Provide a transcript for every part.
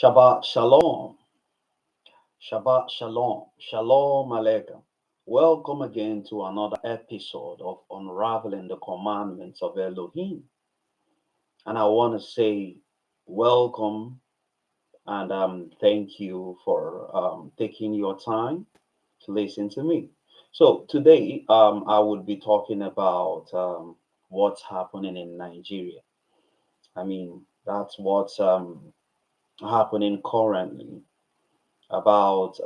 Shabbat Shalom. Shabbat Shalom. Shalom Aleichem. Welcome again to another episode of Unraveling the Commandments of Elohim. And I want to say welcome and thank you for taking your time to listen to me. So today I will be talking about what's happening in Nigeria. I mean, that's what's happening currently about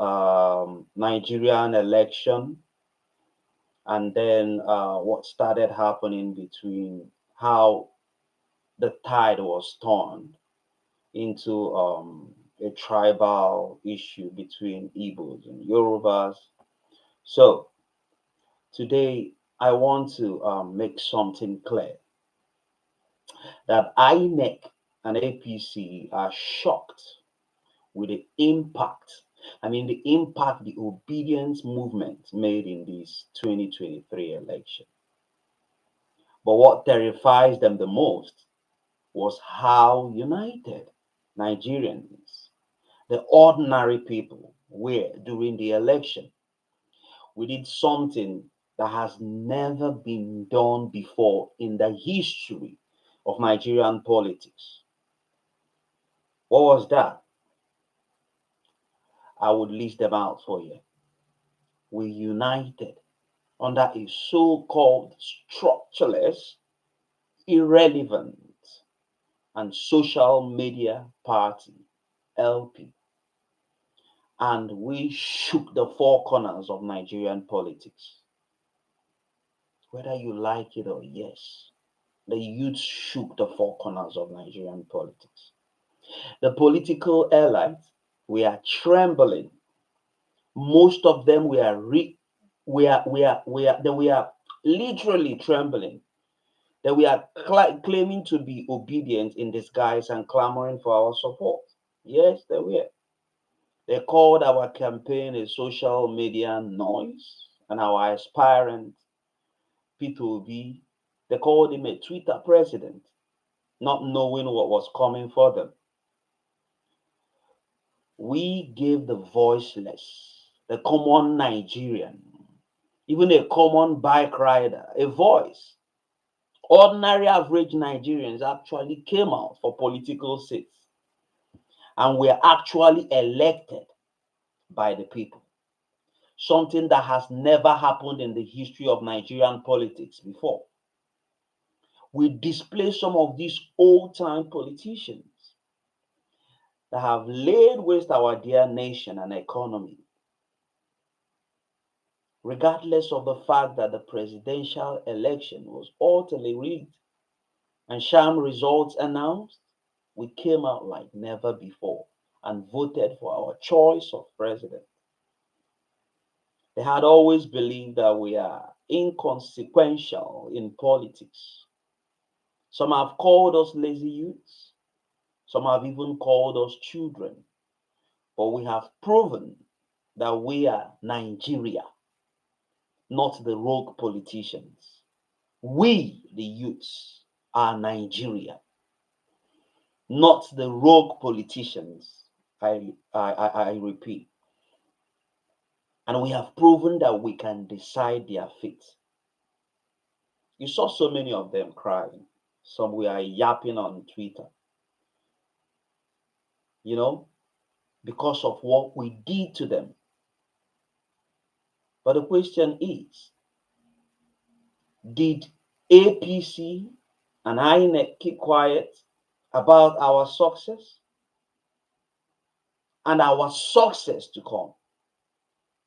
Nigerian election, and then what started happening between how the tide was turned into a tribal issue between Igbos and Yorubas. So today I want to make something clear that INEC and APC are shocked with the impact. I mean, the impact the obedience movement made in this 2023 election. But what terrifies them the most was how united Nigerians, the ordinary people, were during the election. We did something that has never been done before in the history of Nigerian politics. What was that? I would list them out for you. We united under a so-called structureless, irrelevant, and social media party, LP. And we shook the four corners of Nigerian politics. Whether you like it or yes, the youth shook the four corners of Nigerian politics. The political elites were trembling. Most of them they were literally trembling. They were claiming to be obedient in disguise and clamoring for our support. Yes, they were. They called our campaign a social media noise, and our aspirant P2B, they called him a Twitter president, not knowing what was coming for them. We gave the voiceless, the common Nigerian, even a common bike rider, a voice. Ordinary average Nigerians actually came out for political seats and were actually elected by the people. Something that has never happened in the history of Nigerian politics before. We display some of these old-time politicians that have laid waste our dear nation and economy, regardless of the fact that the presidential election was utterly rigged and sham results announced. We came out like never before and voted for our choice of president. They had always believed that we are inconsequential in politics. Some have called us lazy youths. Some have even called us children. But we have proven that we are Nigeria, not the rogue politicians. We, the youths, are Nigeria, not the rogue politicians. I repeat. And we have proven that we can decide their fate. You saw so many of them crying. Some were yapping on Twitter, because of what we did to them. But the question is, did APC and INEC keep quiet about our success and our success to come?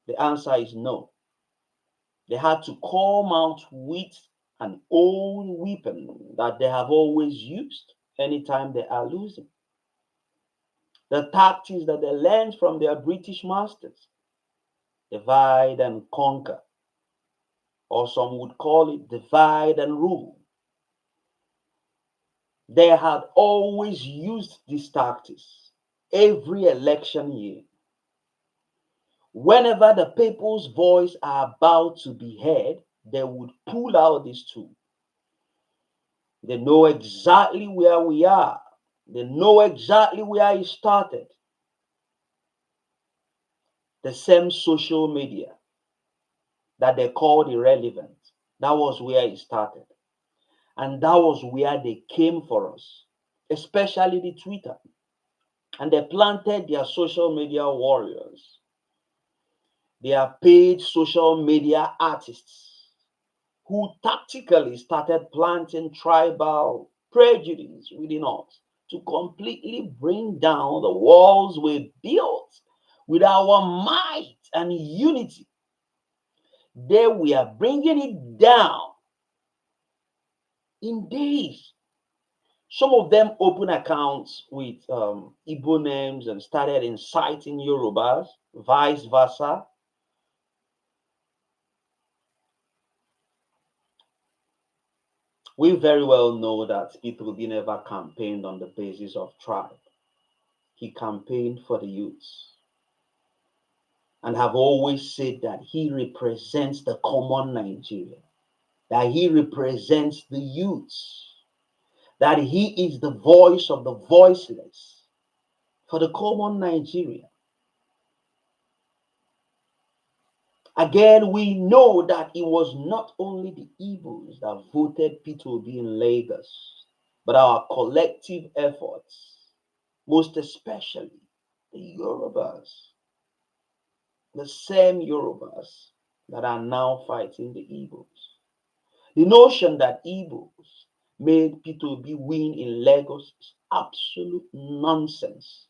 The answer is no. They had to come out with an old weapon that they have always used anytime they are losing. The tactics that they learned from their British masters, divide and conquer, or some would call it divide and rule. They had always used these tactics every election year. Whenever the people's voice are about to be heard, they would pull out this tool. They know exactly where we are. They know exactly where it started. the same social media that they called irrelevant. That was where it started. And that was where they came for us, especially the Twitter. And they planted their social media warriors, their paid social media artists, who tactically started planting tribal prejudice within us to completely bring down the walls we built with our might and unity. They were bringing it down in days. Some of them opened accounts with Igbo names and started inciting Yorubas, vice versa. We very well know that Peter Obi never campaigned on the basis of tribe. He campaigned for the youths and have always said that he represents the common Nigeria, that he represents the youths, that he is the voice of the voiceless for the common Nigeria. Again, we know that it was not only the Igbos that voted Peter Obi in Lagos, but our collective efforts, most especially the Yorubas, the same Yorubas that are now fighting the Igbos. The notion that Igbos made Peter Obi win in Lagos is absolute nonsense,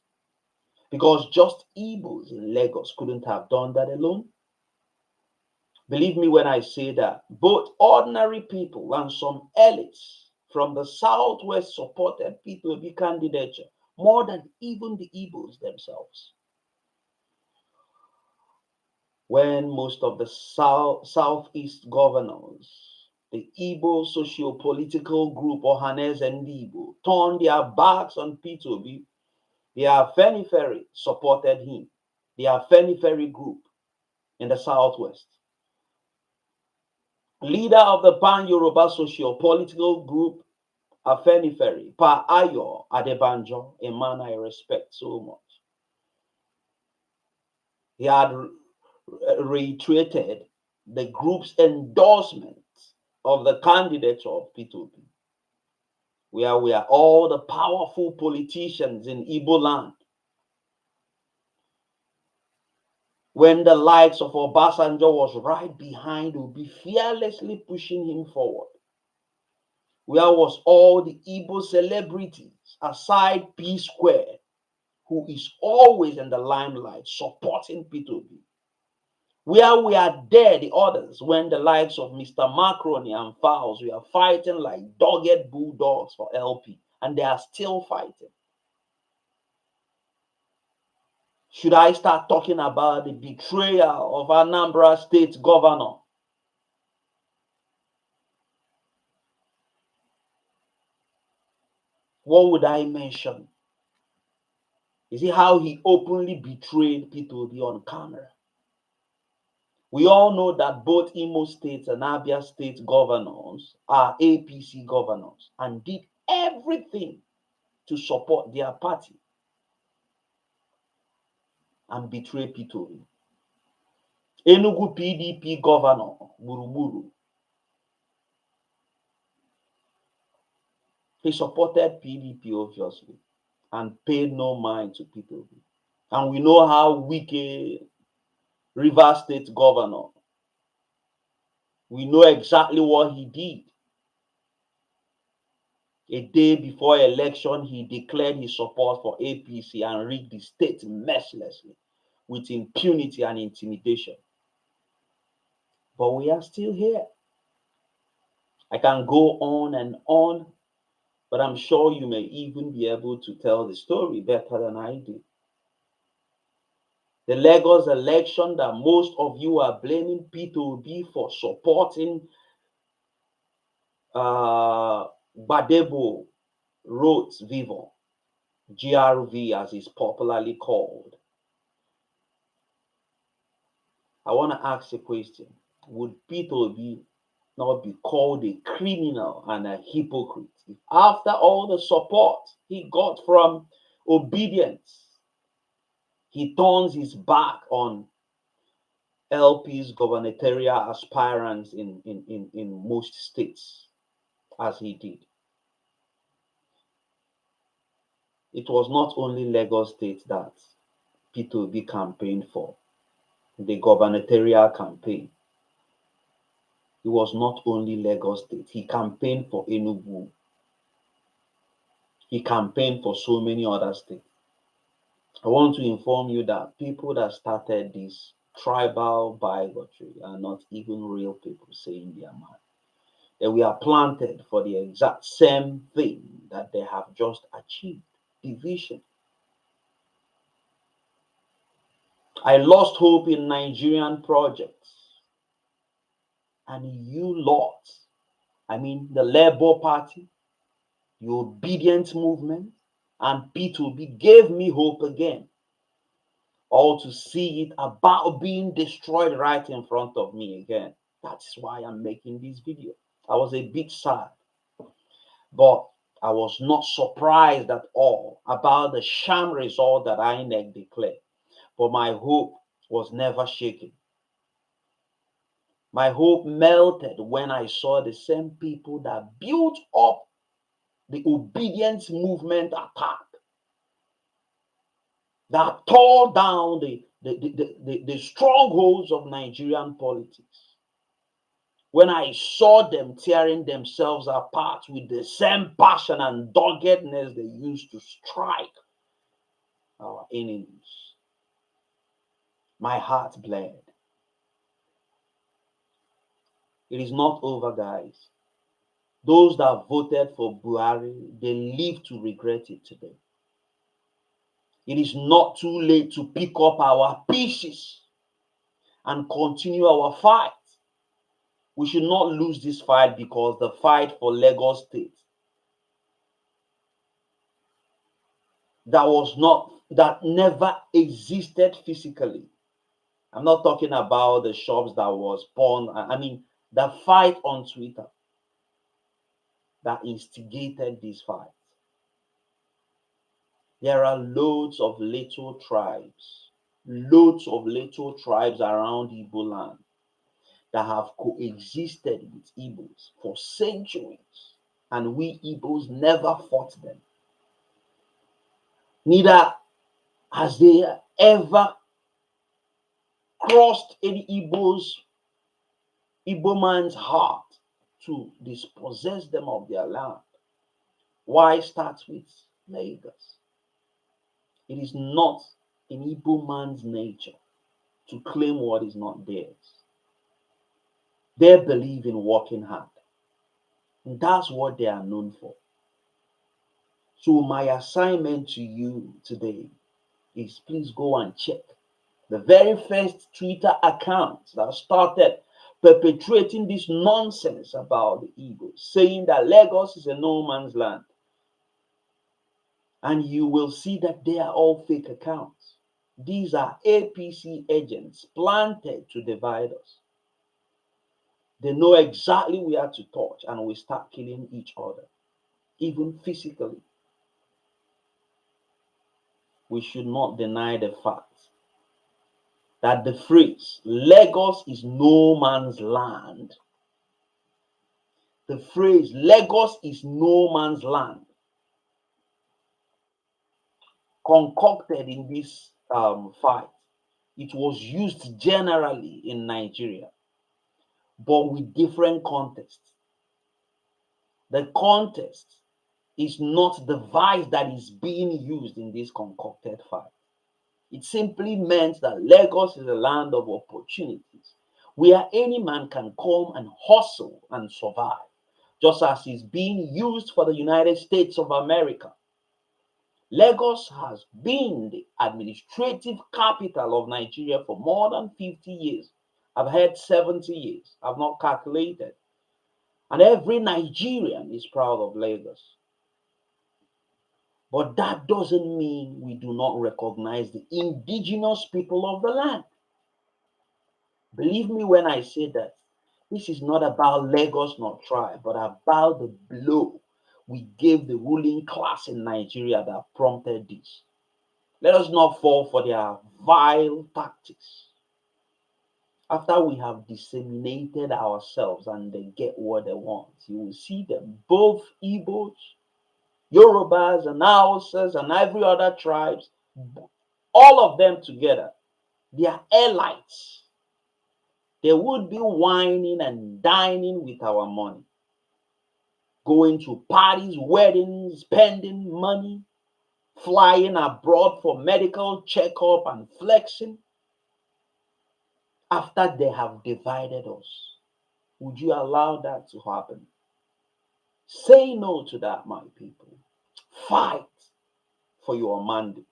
because just Igbos in Lagos couldn't have done that alone. Believe me when I say that both ordinary people and some elites from the Southwest supported Peter Obi candidature more than even the Igbos themselves. When most of the Southeast governors, the Igbo socio-political group Ohanes and Igbo, turned their backs on Peter Obi, the Afenifere supported him, the Afenifere group in the Southwest. Leader of the Pan-Yoruba socio-political group, Afenifere, Pa Ayo Adebanjo, a man I respect so much. He had reiterated the group's endorsement of the candidature of Peter Obi, where we are all the powerful politicians in Igbo land. When the likes of Obasanjo was right behind Obi, fearlessly pushing him forward. Where was all the Igbo celebrities aside P Square, who is always in the limelight supporting Peter Obi? Where we are there, the others, when the likes of Mr. Macron and Fowles, we are fighting like dogged bulldogs for LP, and they are still fighting. Should I start talking about the betrayal of Anambra State Governor? What would I mention? You see how he openly betrayed Peter Obi on camera. We all know that both Imo State and Abia State governors are APC governors and did everything to support their party and betray Peter Obi. Enugu PDP governor, Buruburu, he supported PDP obviously and paid no mind to Peter Obi. And we know how wicked Rivers State governor, we know exactly what he did. A day before election, he declared his support for APC and rigged the state mercilessly with impunity and intimidation. But we are still here. I can go on and on, but I'm sure you may even be able to tell the story better than I do. The Lagos election that most of you are blaming Peter Obi for supporting Badebo Roads Vivon, GRV as it's popularly called. I want to ask a question. Would Peter Obi not be called a criminal and a hypocrite if after all the support he got from obedience, he turns his back on LP's gubernatorial aspirants in most states as he did. It was not only Lagos State that Peter Obi campaigned for, the gubernatorial campaign. It was not only Lagos State. He campaigned for Enugu. He campaigned for so many other states. I want to inform you that people that started this tribal bigotry are not even real people saying their mind. That we are planted for the exact same thing that they have just achieved, division. I lost hope in Nigerian projects, and you lot, I mean the Labour Party, the Obedient Movement, and P2B gave me hope again, all to see it about being destroyed right in front of me again. That's why I'm making this video. I was a bit sad, but I was not surprised at all about the sham result that INEC declared. But my hope was never shaken. My hope melted when I saw the same people that built up the obedience movement attack, that tore down the strongholds of Nigerian politics. When I saw them tearing themselves apart with the same passion and doggedness they used to strike our enemies, my heart bled. It is not over, guys. Those that voted for Buhari, they live to regret it today. It is not too late to pick up our pieces and continue our fight. We should not lose this fight, because the fight for Lagos State that never existed physically. I'm not talking about the shops that was born. I mean, the fight on Twitter that instigated this fight. There are loads of little tribes around Igbo land that have coexisted with Igbos for centuries, and we Igbos never fought them. Neither has they ever crossed any Igbo man's heart to dispossess them of their land. Why start with Lagos? It is not in Igbo man's nature to claim what is not theirs. They believe in working hard, and that's what they are known for. So my assignment to you today is, please go and check the very first Twitter account that started perpetrating this nonsense about the Igbos, saying that Lagos is a no man's land. And you will see that they are all fake accounts. These are APC agents planted to divide us. They know exactly where to touch, and we start killing each other, even physically. We should not deny the fact that the phrase Lagos is no man's land, the phrase Lagos is no man's land, concocted in this fight, it was used generally in Nigeria, but with different contexts. The context is not the device that is being used in this concocted fight. It simply meant that Lagos is a land of opportunities where any man can come and hustle and survive, just as is being used for the United States of America. Lagos has been the administrative capital of Nigeria for more than 50 years. I've heard 70 years. I've not calculated. And every Nigerian is proud of Lagos. But that doesn't mean we do not recognize the indigenous people of the land. Believe me when I say that this is not about Lagos nor tribe, but about the blow we gave the ruling class in Nigeria that prompted this. Let us not fall for their vile tactics. After we have disseminated ourselves and they get what they want, you will see them, both Igbos, Yorubas, and Hausas, and every other tribes, all of them together. They are elites. They would be whining and dining with our money, going to parties, weddings, spending money, flying abroad for medical checkup and flexing after they have divided us. Would you allow that to happen? Say no to that, my people. Fight for your mandate.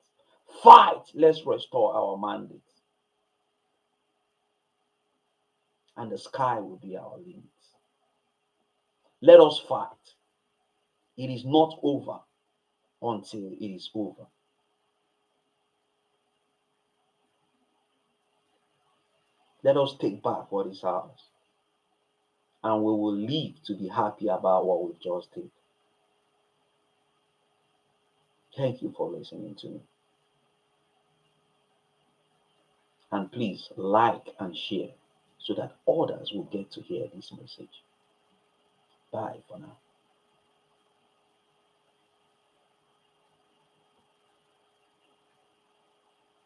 Fight. Let's restore our mandate. And the sky will be our limit. Let us fight. It is not over until it is over. Let us take back what is ours. And we will live to be happy about what we just did. Thank you for listening to me. And please like and share so that others will get to hear this message. Bye for now.